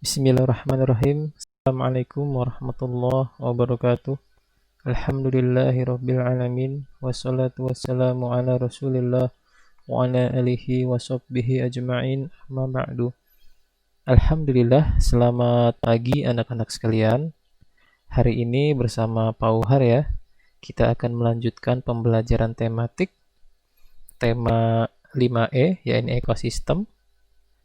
Bismillahirrahmanirrahim. Assalamualaikum warahmatullahi wabarakatuh. Alhamdulillahirabbil alamin wassalatu wassalamu ala Rasulillah wa ala alihi washabbihi ajma'in. Amma ba'du. Alhamdulillah, selamat pagi anak-anak sekalian. Hari ini bersama Pak Uhar ya, kita akan melanjutkan pembelajaran tematik tema 5E, yaitu ekosistem.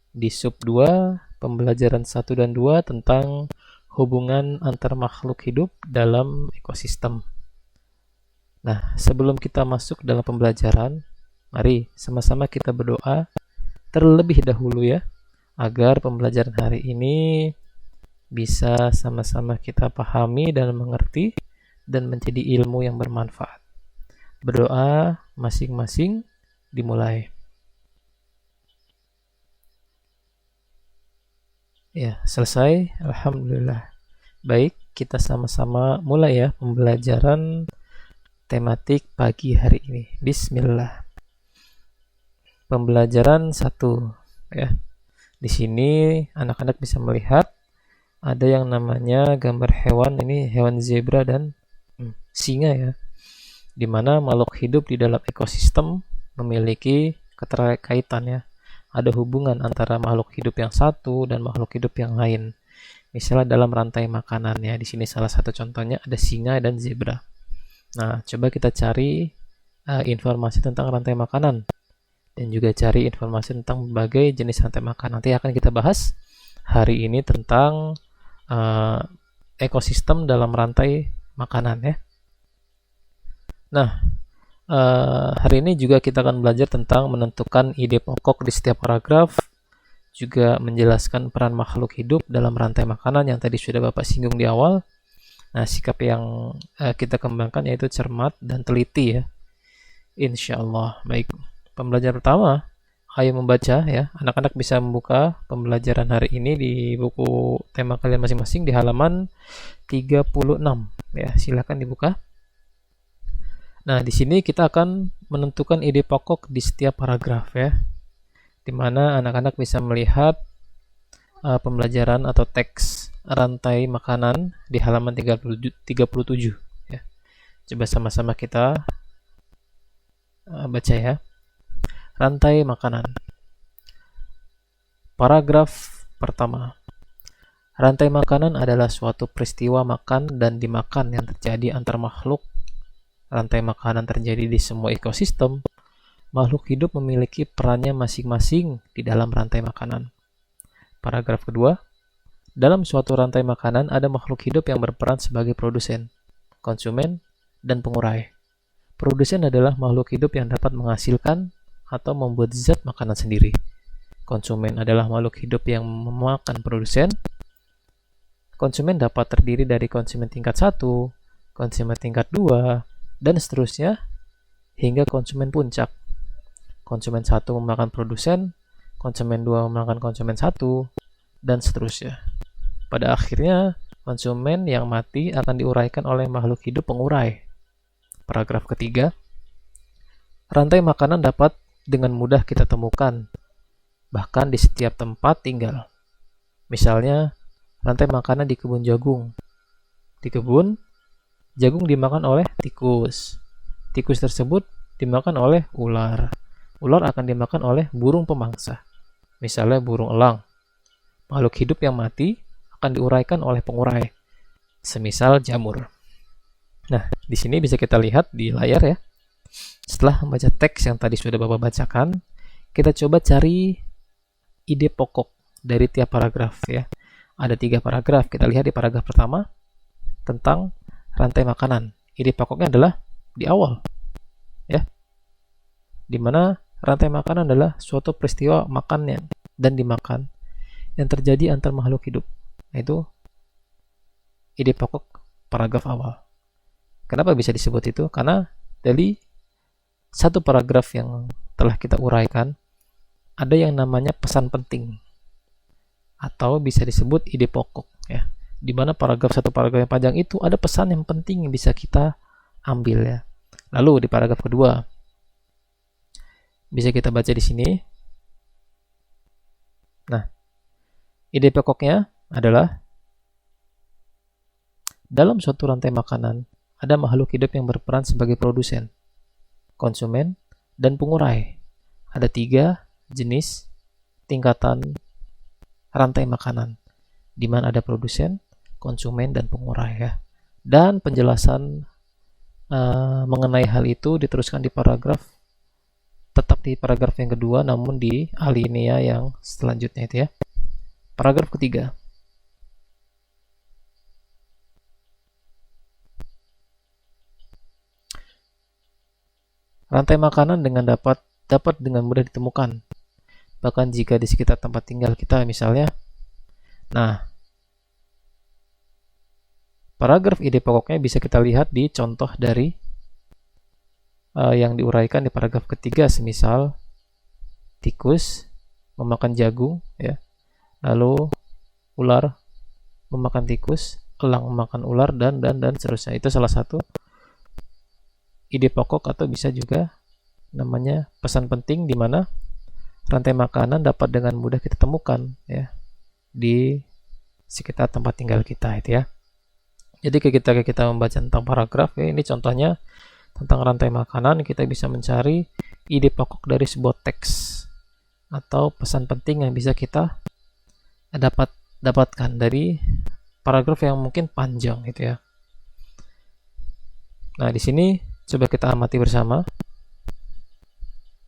Di sub 2, pembelajaran 1 dan 2 tentang hubungan antar makhluk hidup dalam ekosistem. Nah, sebelum kita masuk dalam pembelajaran, mari sama-sama kita berdoa terlebih dahulu ya, agar pembelajaran hari ini bisa sama-sama kita pahami dan mengerti dan menjadi ilmu yang bermanfaat. Berdoa masing-masing dimulai. Ya, selesai. Alhamdulillah. Baik, kita sama-sama mulai ya pembelajaran tematik pagi hari ini. Bismillah. Pembelajaran 1 ya. Di sini anak-anak bisa melihat ada yang namanya gambar hewan, ini hewan zebra dan singa ya. Di mana makhluk hidup di dalam ekosistem memiliki keterkaitan ya. Ada hubungan antara makhluk hidup yang satu dan makhluk hidup yang lain. Misalnya dalam rantai makanan ya. Di sini salah satu contohnya ada singa dan zebra. Nah, coba kita cari informasi tentang rantai makanan dan juga cari informasi tentang berbagai jenis rantai makanan. Nanti akan kita bahas hari ini tentang ekosistem dalam rantai makanan ya. Nah, hari ini juga kita akan belajar tentang menentukan ide pokok di setiap paragraf, juga menjelaskan peran makhluk hidup dalam rantai makanan yang tadi sudah Bapak singgung di awal. Nah, sikap yang kita kembangkan yaitu cermat dan teliti ya. Insya Allah. Baik, pembelajaran pertama, ayo membaca ya. Anak-anak bisa membuka pembelajaran hari ini di buku tema kalian masing-masing di halaman 36 ya. Silakan dibuka. Nah, di sini kita akan menentukan ide pokok di setiap paragraf ya, di mana anak-anak bisa melihat pembelajaran atau teks rantai makanan di halaman 37 ya. Coba sama-sama kita baca ya. Rantai makanan. Paragraf pertama. Rantai makanan adalah suatu peristiwa makan dan dimakan yang terjadi antar makhluk. Rantai makanan terjadi di semua ekosistem. Makhluk hidup memiliki perannya masing-masing di dalam rantai makanan. Paragraf kedua. Dalam suatu rantai makanan ada makhluk hidup yang berperan sebagai produsen, konsumen, dan pengurai. Produsen adalah makhluk hidup yang dapat menghasilkan atau membuat zat makanan sendiri. Konsumen adalah makhluk hidup yang memakan produsen. Konsumen dapat terdiri dari konsumen tingkat 1, konsumen tingkat 2, dan seterusnya hingga konsumen puncak. Konsumen 1 memakan produsen, konsumen 2 memakan konsumen 1, dan seterusnya. Pada akhirnya, konsumen yang mati akan diuraikan oleh makhluk hidup pengurai. Paragraf ketiga. Rantai makanan dapat dengan mudah kita temukan, bahkan di setiap tempat tinggal. Misalnya, rantai makanan di kebun jagung. Di kebun, jagung dimakan oleh tikus. Tikus tersebut dimakan oleh ular. Ular akan dimakan oleh burung pemangsa. Misalnya burung elang. Makhluk hidup yang mati akan diuraikan oleh pengurai. Semisal jamur. Nah, di sini bisa kita lihat di layar ya. Setelah membaca teks yang tadi sudah Bapak bacakan, kita coba cari ide pokok dari tiap paragraf ya. Ada 3 paragraf. Kita lihat di paragraf pertama tentang rantai makanan. Ide pokoknya adalah di awal ya, dimana rantai makanan adalah suatu peristiwa makan dan dimakan yang terjadi antar makhluk hidup. Nah, itu ide pokok paragraf awal. Kenapa bisa disebut itu? Karena dari satu paragraf yang telah kita uraikan ada yang namanya pesan penting atau bisa disebut ide pokok ya. Di mana satu paragraf yang panjang itu ada pesan yang penting yang bisa kita ambil ya. Lalu di paragraf kedua bisa kita baca di sini. Nah, ide pokoknya adalah dalam suatu rantai makanan ada makhluk hidup yang berperan sebagai produsen, konsumen, dan pengurai. Ada 3 jenis tingkatan rantai makanan, di mana ada produsen, konsumen, dan pengurai ya. Dan penjelasan mengenai hal itu diteruskan di paragraf, tetap di paragraf yang kedua, namun di alinea yang selanjutnya itu ya. Paragraf ketiga. Rantai makanan dapat dengan mudah ditemukan, bahkan jika di sekitar tempat tinggal kita misalnya. Nah, paragraf ide pokoknya bisa kita lihat di contoh dari yang diuraikan di paragraf ketiga, semisal tikus memakan jagung ya, lalu ular memakan tikus, elang memakan ular, dan seterusnya. Itu salah satu ide pokok, atau bisa juga namanya pesan penting, di mana rantai makanan dapat dengan mudah kita temukan ya di sekitar tempat tinggal kita itu ya. Jadi ketika kita membaca tentang paragraf ya, ini contohnya tentang rantai makanan, kita bisa mencari ide pokok dari sebuah teks atau pesan penting yang bisa kita dapatkan dari paragraf yang mungkin panjang gitu ya. Nah, di sini coba kita amati bersama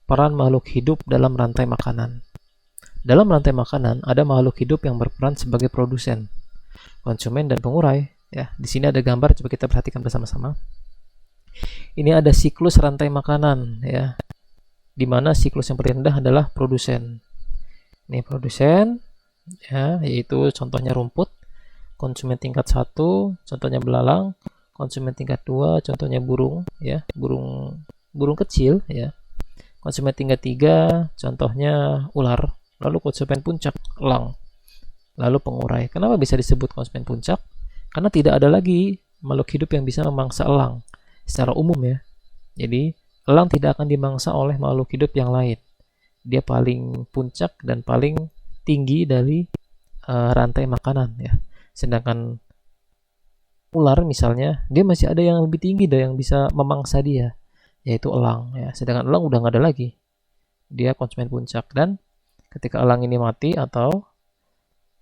peran makhluk hidup dalam rantai makanan. Dalam rantai makanan ada makhluk hidup yang berperan sebagai produsen, konsumen, dan pengurai. Ya, di sini ada gambar, coba kita perhatikan bersama-sama. Ini ada siklus rantai makanan, ya, di mana siklus yang paling rendah adalah produsen. Ini produsen, ya, yaitu contohnya rumput. Konsumen tingkat 1, contohnya belalang. Konsumen tingkat 2, contohnya burung, ya, burung kecil, ya. Konsumen tingkat 3, contohnya ular. Lalu konsumen puncak, elang. Lalu pengurai. Kenapa bisa disebut konsumen puncak? Karena tidak ada lagi makhluk hidup yang bisa memangsa elang secara umum ya. Jadi elang tidak akan dimangsa oleh makhluk hidup yang lain. Dia paling puncak dan paling tinggi dari rantai makanan ya. Sedangkan ular misalnya, dia masih ada yang lebih tinggi dan yang bisa memangsa dia, yaitu elang ya. Sedangkan elang udah nggak ada lagi, dia konsumen puncak. Dan ketika elang ini mati atau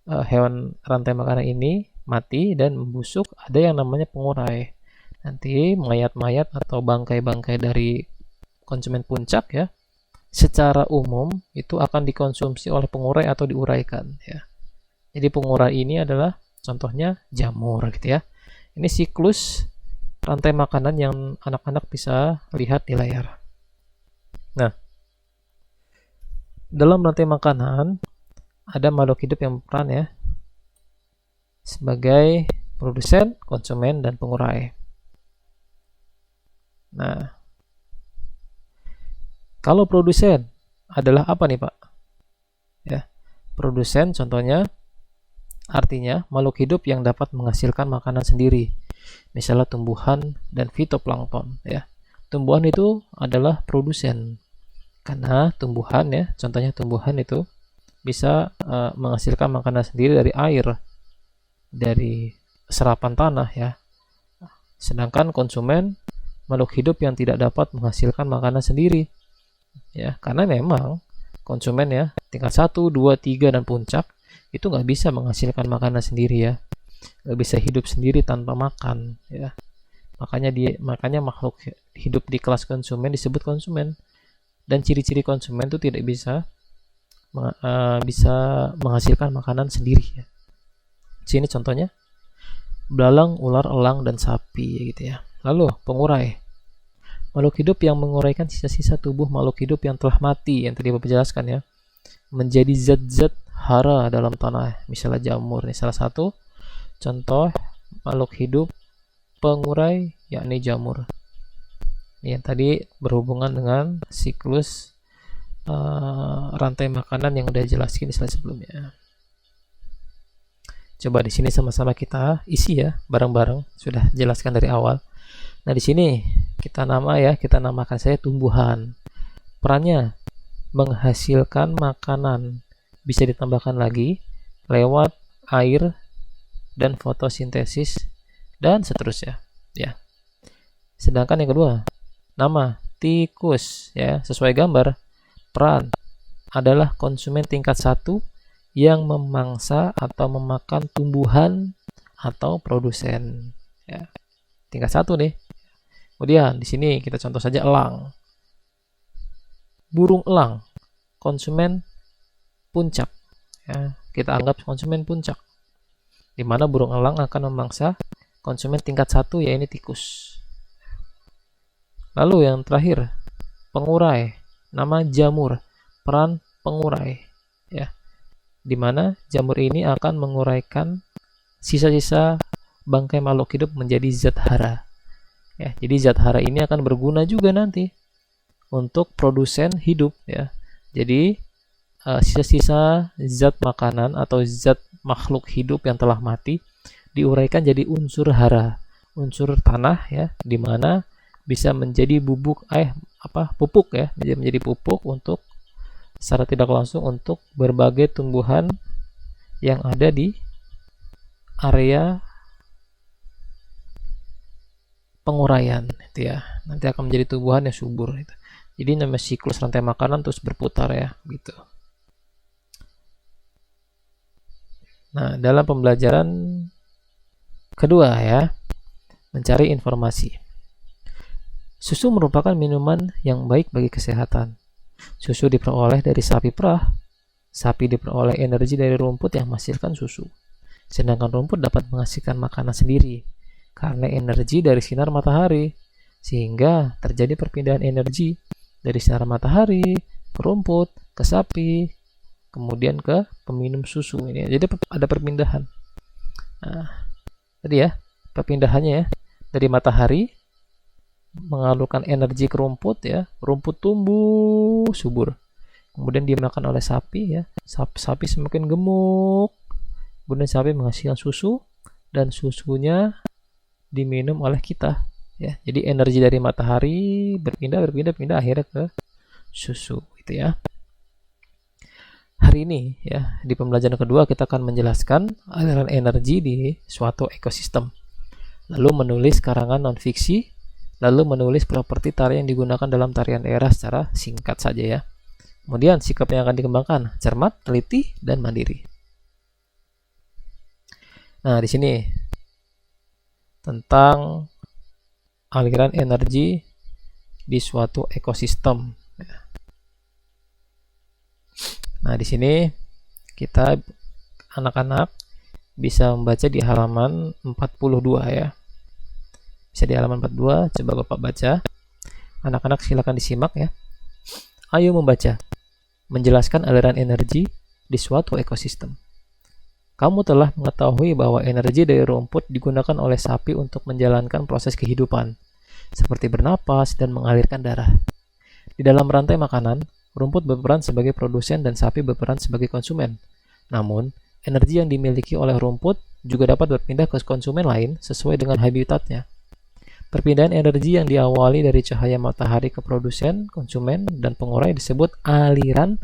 hewan rantai makanan ini mati dan membusuk, ada yang namanya pengurai. Nanti mayat-mayat atau bangkai-bangkai dari konsumen puncak ya, secara umum itu akan dikonsumsi oleh pengurai atau diuraikan ya. Jadi pengurai ini adalah contohnya jamur gitu ya. Ini siklus rantai makanan yang anak-anak bisa lihat di layar. Nah, dalam rantai makanan ada makhluk hidup yang berperan ya sebagai produsen, konsumen, dan pengurai. Nah, kalau produsen adalah apa nih Pak? Ya, produsen contohnya artinya makhluk hidup yang dapat menghasilkan makanan sendiri, misalnya tumbuhan dan fitoplankton ya. Tumbuhan itu adalah produsen karena tumbuhan ya, contohnya tumbuhan itu bisa menghasilkan makanan sendiri dari air, dari serapan tanah ya. Sedangkan konsumen makhluk hidup yang tidak dapat menghasilkan makanan sendiri ya, karena memang konsumen ya tingkat 1, 2, 3 dan puncak itu nggak bisa menghasilkan makanan sendiri ya, nggak bisa hidup sendiri tanpa makan ya. Makanya makhluk hidup di kelas konsumen disebut konsumen, dan ciri-ciri konsumen itu tidak bisa menghasilkan makanan sendiri ya. Sini contohnya belalang, ular, elang, dan sapi gitu ya. Lalu pengurai, makhluk hidup yang menguraikan sisa-sisa tubuh makhluk hidup yang telah mati, yang tadi Bapak jelaskan ya, menjadi zat-zat hara dalam tanah, misalnya jamur. Ini salah satu contoh makhluk hidup pengurai, yakni jamur. Ini yang tadi berhubungan dengan siklus rantai makanan yang udah jelaskan di slide sebelumnya. Coba di sini sama-sama kita isi ya, bareng-bareng. Sudah jelaskan dari awal. Nah, di sini kita namakan saya tumbuhan. Perannya menghasilkan makanan, bisa ditambahkan lagi lewat air, dan fotosintesis, dan seterusnya. Ya. Sedangkan yang kedua, nama tikus, ya, sesuai gambar, peran adalah konsumen tingkat 1 yang memangsa atau memakan tumbuhan atau produsen. Ya. Tingkat 1 nih. Kemudian di sini kita contoh saja elang. Burung elang, konsumen puncak. Ya, kita anggap konsumen puncak. Di mana burung elang akan memangsa konsumen tingkat 1, yaitu tikus. Lalu yang terakhir, pengurai, nama jamur, peran pengurai. Ya, di mana jamur ini akan menguraikan sisa-sisa bangkai makhluk hidup menjadi zat hara. Ya, jadi zat hara ini akan berguna juga nanti untuk produsen hidup. Ya, jadi sisa-sisa zat makanan atau zat makhluk hidup yang telah mati diuraikan jadi unsur hara, unsur tanah, ya, di mana bisa menjadi pupuk, ya, menjadi pupuk untuk secara tidak langsung untuk berbagai tumbuhan yang ada di area penguraian, itu ya. Nanti akan menjadi tumbuhan yang subur, gitu. Jadi namanya siklus rantai makanan terus berputar, ya, gitu. Nah, dalam pembelajaran kedua, ya, mencari informasi. Susu merupakan minuman yang baik bagi kesehatan. Susu diperoleh dari sapi perah. Sapi diperoleh energi dari rumput yang menghasilkan susu. Sedangkan rumput dapat menghasilkan makanan sendiri karena energi dari sinar matahari, sehingga terjadi perpindahan energi dari sinar matahari ke rumput, ke sapi, kemudian ke peminum susu ini. Jadi ada perpindahan. Nah, tadi ya, perpindahannya, ya, dari matahari mengalurkan energi ke rumput, ya, rumput tumbuh subur, kemudian dimakan oleh sapi, ya, sapi semakin gemuk, kemudian sapi menghasilkan susu dan susunya diminum oleh kita, ya. Jadi energi dari matahari berpindah akhirnya ke susu, gitu ya. Hari ini, ya, di pembelajaran kedua kita akan menjelaskan aliran energi di suatu ekosistem, lalu menulis karangan non-fiksi, lalu menulis properti tarian yang digunakan dalam tarian daerah secara singkat saja, ya. Kemudian sikap yang akan dikembangkan cermat, teliti, dan mandiri. Nah, di sini tentang aliran energi di suatu ekosistem. Nah, di sini kita anak-anak bisa membaca di halaman 42, ya. Bisa di halaman 42, coba Bapak baca. Anak-anak silakan disimak, ya. Ayo membaca. Menjelaskan aliran energi di suatu ekosistem. Kamu telah mengetahui bahwa energi dari rumput digunakan oleh sapi untuk menjalankan proses kehidupan, seperti bernapas dan mengalirkan darah. Di dalam rantai makanan, rumput berperan sebagai produsen dan sapi berperan sebagai konsumen. Namun, energi yang dimiliki oleh rumput juga dapat berpindah ke konsumen lain sesuai dengan habitatnya. Perpindahan energi yang diawali dari cahaya matahari ke produsen, konsumen, dan pengurai disebut aliran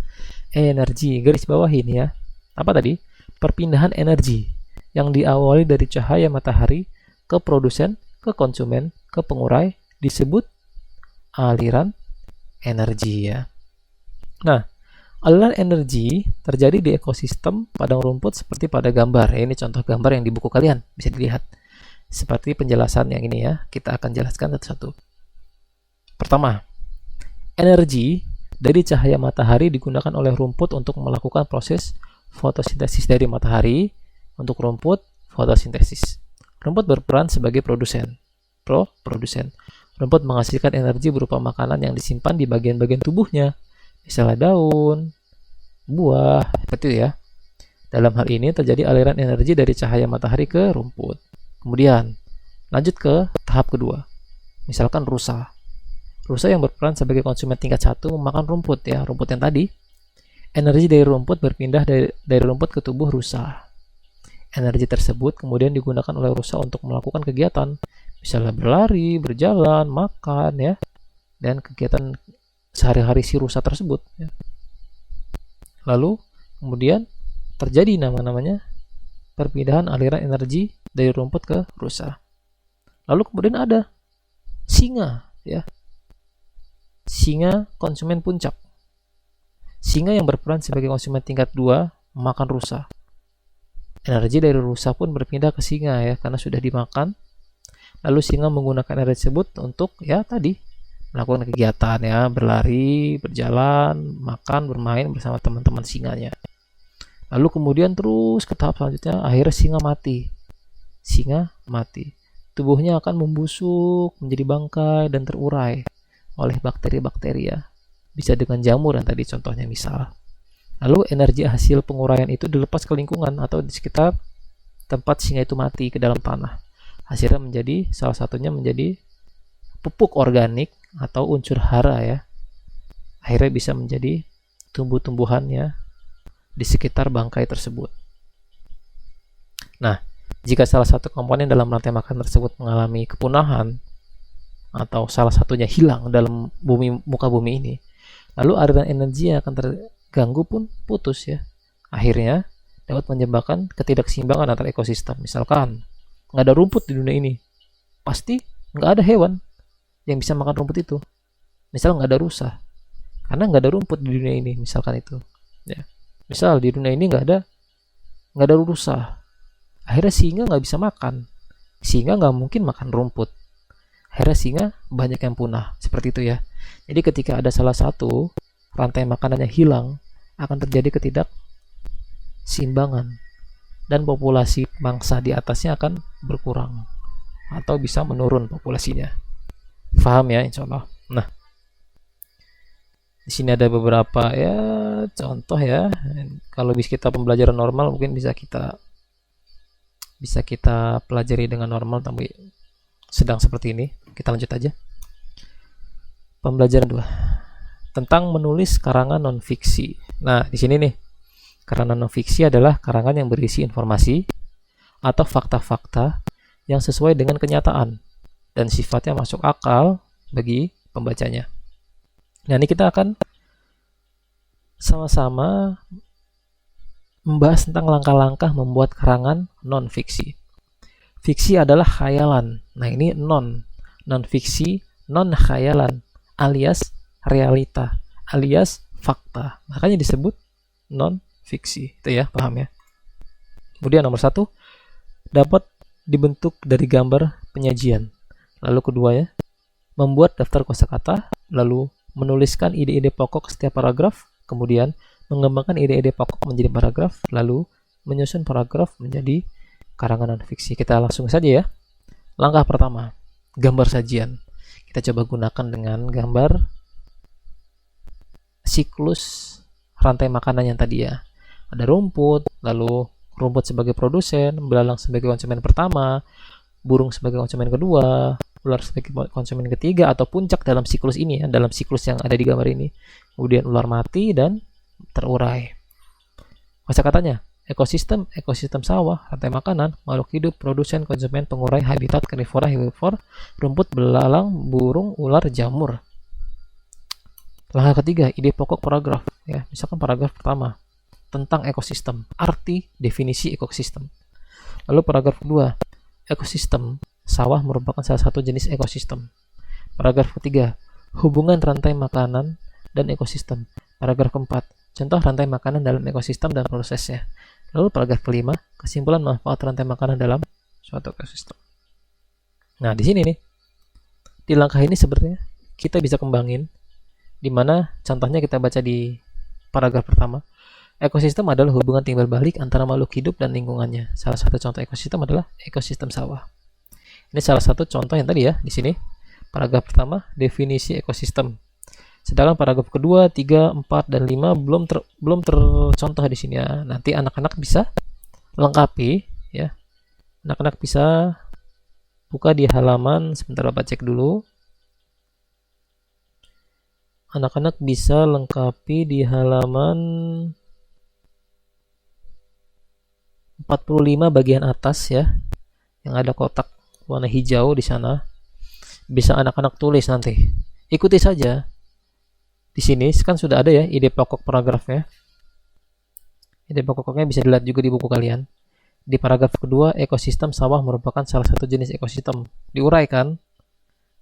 energi. Garis bawah ini, ya. Apa tadi? Perpindahan energi yang diawali dari cahaya matahari ke produsen, ke konsumen, ke pengurai disebut aliran energi, ya. Nah, aliran energi terjadi di ekosistem padang rumput seperti pada gambar. Ini contoh gambar yang di buku kalian, bisa dilihat. Seperti penjelasan yang ini, ya. Kita akan jelaskan satu-satu. Pertama, energi dari cahaya matahari digunakan oleh rumput untuk melakukan proses fotosintesis dari matahari. Untuk rumput, fotosintesis. Rumput berperan sebagai produsen. Produsen. Rumput menghasilkan energi berupa makanan yang disimpan di bagian-bagian tubuhnya, misalnya daun, buah, seperti itu, ya. Dalam hal ini terjadi aliran energi dari cahaya matahari ke rumput. Kemudian, lanjut ke tahap kedua. Misalkan rusa. Rusa yang berperan sebagai konsumen tingkat 1 memakan rumput, ya, rumput yang tadi. Energi dari rumput berpindah dari rumput ke tubuh rusa. Energi tersebut kemudian digunakan oleh rusa untuk melakukan kegiatan, misalnya berlari, berjalan, makan, ya, dan kegiatan sehari-hari si rusa tersebut, ya. Lalu kemudian terjadi namanya perpindahan aliran energi dari rumput ke rusa. Lalu kemudian ada singa, ya. Singa konsumen puncak. Singa yang berperan sebagai konsumen tingkat 2 makan rusa. Energi dari rusa pun berpindah ke singa, ya, karena sudah dimakan. Lalu singa menggunakan energi tersebut untuk, ya tadi, melakukan kegiatan, ya, berlari, berjalan, makan, bermain bersama teman-teman singanya. Lalu kemudian terus ke tahap selanjutnya, akhirnya singa mati. Singa mati. Tubuhnya akan membusuk menjadi bangkai dan terurai oleh bakteri-bakteri, ya. Bisa dengan jamur yang tadi contohnya misal. Lalu energi hasil penguraian itu dilepas ke lingkungan atau di sekitar tempat singa itu mati ke dalam tanah. Hasilnya menjadi, salah satunya menjadi pupuk organik atau unsur hara, ya. Akhirnya bisa menjadi tumbuh-tumbuhannya di sekitar bangkai tersebut. Nah, jika salah satu komponen dalam rantai makan tersebut mengalami kepunahan atau salah satunya hilang dalam muka bumi ini, lalu aliran energi yang akan terganggu pun putus, ya. Akhirnya dapat menyebabkan ketidakseimbangan antar ekosistem. Misalkan nggak ada rumput di dunia ini, pasti nggak ada hewan yang bisa makan rumput itu. Misal nggak ada rusa, karena nggak ada rumput di dunia ini, misalkan itu, ya. Misal di dunia ini nggak ada rusa, akhirnya singa nggak bisa makan. Singa nggak mungkin makan rumput. Akhirnya singa banyak yang punah. Seperti itu, ya. Jadi ketika ada salah satu rantai makanannya hilang, akan terjadi ketidakseimbangan dan populasi mangsa di atasnya akan berkurang atau bisa menurun populasinya. Paham, ya, insya Allah. Nah, di sini ada beberapa, ya, contoh, ya. Kalau bisa kita pembelajaran normal mungkin bisa kita pelajari dengan normal, tapi sedang seperti ini. Kita lanjut aja. Pembelajaran 2 tentang menulis karangan non-fiksi. Nah, di sini nih, karangan non-fiksi adalah karangan yang berisi informasi atau fakta-fakta yang sesuai dengan kenyataan dan sifatnya masuk akal bagi pembacanya. Nah, ini kita akan sama-sama membahas tentang langkah-langkah membuat karangan non-fiksi. Fiksi adalah khayalan. Nah, ini non-fiksi, non-khayalan, alias realita, alias fakta. Makanya disebut non-fiksi. Itu, ya, paham, ya. Kemudian nomor 1, dapat dibentuk dari gambar penyajian. Lalu kedua, ya, membuat daftar kosakata, lalu menuliskan ide-ide pokok setiap paragraf, kemudian mengembangkan ide-ide pokok menjadi paragraf, lalu menyusun paragraf menjadi karangan non-fiksi. Kita langsung saja, ya. Langkah pertama, gambar sajian. Kita coba gunakan dengan gambar siklus rantai makanan yang tadi, ya. Ada rumput, lalu rumput sebagai produsen, belalang sebagai konsumen pertama, burung sebagai konsumen kedua, ular sebagai konsumen ketiga atau puncak dalam siklus ini, ya, dalam siklus yang ada di gambar ini. Kemudian ular mati dan terurai. Kosakatanya: ekosistem, ekosistem sawah, rantai makanan, makhluk hidup, produsen, konsumen, pengurai, habitat, karnivora, herbivora, rumput, belalang, burung, ular, jamur. Langkah ketiga, ide pokok paragraf, ya. Misalkan paragraf pertama tentang ekosistem, arti definisi ekosistem. Lalu paragraf kedua, ekosistem sawah merupakan salah satu jenis ekosistem. Paragraf ketiga, hubungan rantai makanan dan ekosistem. Paragraf keempat, contoh rantai makanan dalam ekosistem dan prosesnya. Lalu paragraf kelima, kesimpulan manfaat rantai makanan dalam suatu ekosistem. Nah, di sini nih, di langkah ini sebenarnya kita bisa kembangin, di mana contohnya kita baca di paragraf pertama. Ekosistem adalah hubungan timbal balik antara makhluk hidup dan lingkungannya. Salah satu contoh ekosistem adalah ekosistem sawah. Ini salah satu contoh yang tadi, ya, di sini. Paragraf pertama, definisi ekosistem. Sedangkan paragraf kedua, 3, 4, dan 5 belum tercontoh di sini, ya. Nanti anak-anak bisa lengkapi, ya. Anak-anak bisa buka di halaman, sebentar Bapak cek dulu. Anak-anak bisa lengkapi di halaman 45 bagian atas, ya. Yang ada kotak warna hijau di sana. Bisa anak-anak tulis nanti. Ikuti saja. Di sini kan sudah ada, ya, ide pokok paragrafnya. Ide pokoknya bisa dilihat juga di buku kalian. Di paragraf kedua, ekosistem sawah merupakan salah satu jenis ekosistem. Diuraikan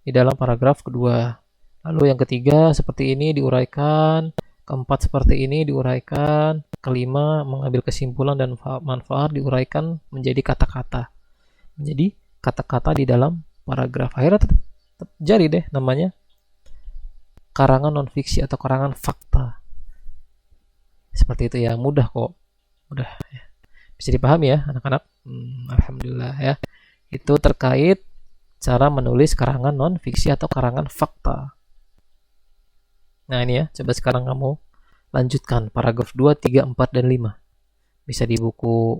di dalam paragraf kedua. Lalu yang ketiga seperti ini diuraikan, keempat seperti ini diuraikan, kelima mengambil kesimpulan dan manfaat diuraikan menjadi kata-kata. Menjadi kata-kata di dalam paragraf. Akhirnya jadi deh namanya karangan non-fiksi atau karangan fakta. Seperti itu ya, mudah kok. Mudah ya. Bisa dipahami ya anak-anak. Alhamdulillah ya. Itu terkait cara menulis karangan non-fiksi atau karangan fakta. Nah ini ya, coba sekarang kamu lanjutkan paragraf 2, 3, 4, dan 5. Bisa di buku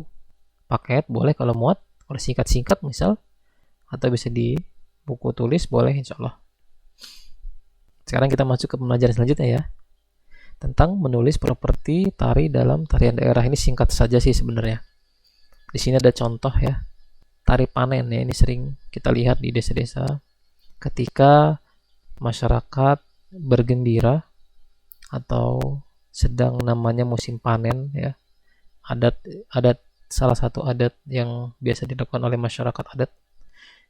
paket, boleh kalau muat. Kalau singkat-singkat misal. Atau bisa di buku tulis, boleh insya Allah. Sekarang kita masuk ke pembelajaran selanjutnya ya. Tentang menulis properti tari dalam tarian daerah. Ini singkat saja sih sebenarnya. Di sini ada contoh ya. Tari panen ya, ini sering kita lihat di desa-desa ketika masyarakat bergembira atau sedang namanya musim panen ya. Adat salah satu adat yang biasa dilakukan oleh masyarakat adat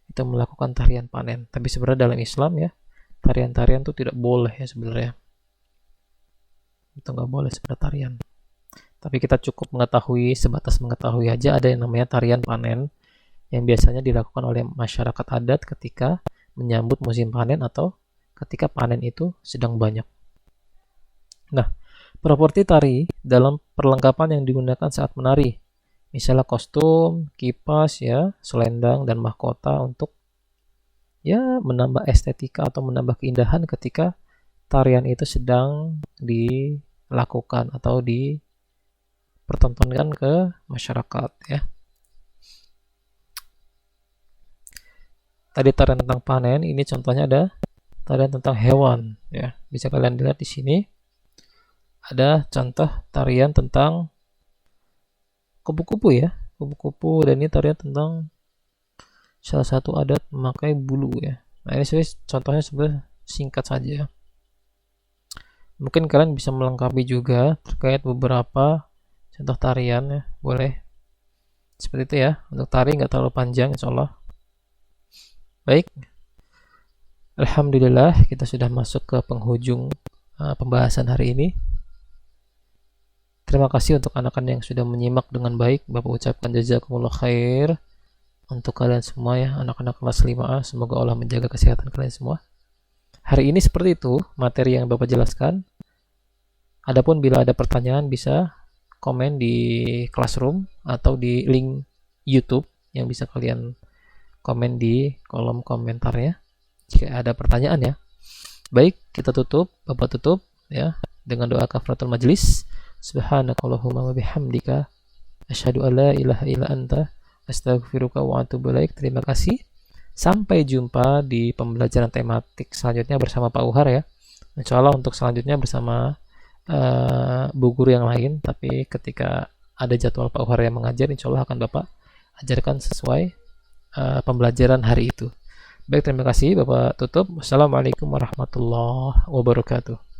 itu melakukan tarian panen. Tapi sebenarnya dalam Islam ya, tarian-tarian itu tidak boleh ya sebenarnya. Itu nggak boleh sebenarnya tarian. Tapi kita cukup mengetahui, sebatas mengetahui aja ada yang namanya tarian panen yang biasanya dilakukan oleh masyarakat adat ketika menyambut musim panen atau ketika panen itu sedang banyak. Nah, properti tari dalam perlengkapan yang digunakan saat menari, misalnya kostum, kipas ya, selendang dan mahkota untuk ya menambah estetika atau menambah keindahan ketika tarian itu sedang dilakukan atau dipertontonkan ke masyarakat ya. Tadi tarian tentang panen, ini contohnya ada tarian tentang hewan ya. Bisa kalian lihat di sini. Ada contoh tarian tentang kupu-kupu ya. Kupu-kupu, dan ini tarian tentang salah satu adat memakai bulu ya. Nah, ini contohnya sebenarnya singkat saja. Mungkin kalian bisa melengkapi juga terkait beberapa contoh tarian ya. Boleh seperti itu ya. Untuk tari nggak terlalu panjang insya Allah. Baik, alhamdulillah kita sudah masuk ke penghujung pembahasan hari ini. Terima kasih untuk anak-anak yang sudah menyimak dengan baik. Bapak ucapkan jazakumullah khair untuk kalian semua ya, anak-anak kelas 5A. Semoga Allah menjaga kesehatan kalian semua. Hari ini seperti itu materi yang Bapak jelaskan. Adapun bila ada pertanyaan bisa komen di Classroom atau di link YouTube yang bisa kalian komen di kolom komentarnya jika ada pertanyaan ya. Baik, kita tutup, Bapak tutup ya dengan doa kafaratul majlis. Subhanakallahumma wa bihamdika asyhadu an la ilaha illa anta astaghfiruka wa atubu ilaik. Terima kasih. Sampai jumpa di pembelajaran tematik selanjutnya bersama Pak Uhar ya. Insyaallah untuk selanjutnya bersama bu guru yang lain, tapi ketika ada jadwal Pak Uhar yang mengajar, insyaallah akan Bapak ajarkan sesuai pembelajaran hari itu. Baik, terima kasih. Bapak tutup. Wassalamualaikum warahmatullahi wabarakatuh.